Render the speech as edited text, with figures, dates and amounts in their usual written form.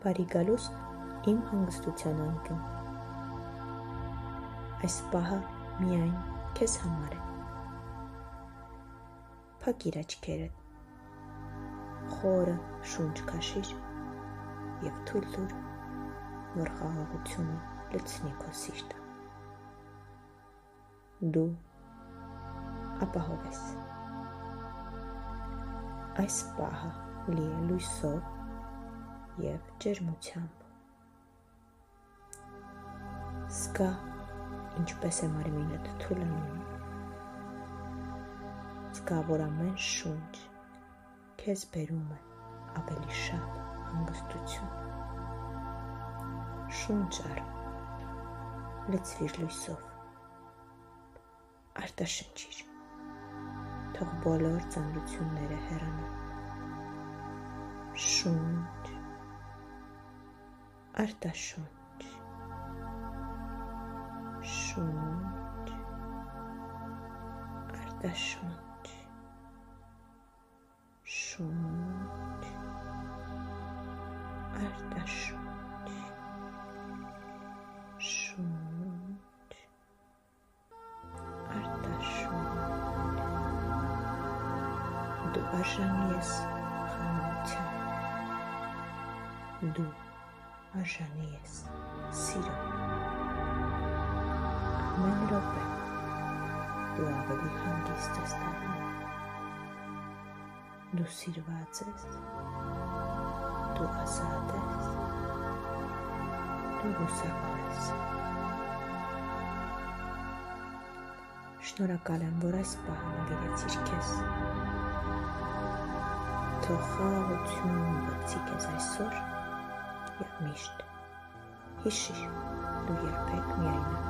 բարի գալուս իմ հանգստության անկյուն։ Այս պահը միայն քեզ համար է։ Փակիր աչքերդ, խորը շունչ քաշիր և թույլ տուր, որ խաղաղությունը լցնի քո սիրտը։ Դու ապահով ես։ Այս պահը լի է լույսով և ջերմությամբ։ Զգա, ինչպես է մարմինդ թուլանում։ Զգա, որ ամեն շունչ քեզ բերում է ավելի շատ հանգստություն։ Շունչ առ, լցվիր լույսով, արտաշնչիր, թող բոլոր ծանրությունները հեռանան։ Շունչ, արտաշունչ, շունչ, արտաշունչ, շունչ, արտաշունչ, շունչ, արտաշունչ։ Դու արժանի ես խաղաղության։ Դու արժանի ես սիրո։ Ամեն րոպե դու ավելի հանգիստ ես դառնում։ Դու սիրված ես, դու ազատ ես, դու հուսահար ես։ Շնորհակալ եմ, որ այս պահը նվիրեցիր քեզ։ Թող խաղաղությունն ուղեկցի քեզ այսօր և միշտ։ Հիշիր, դու երբեք միայնակ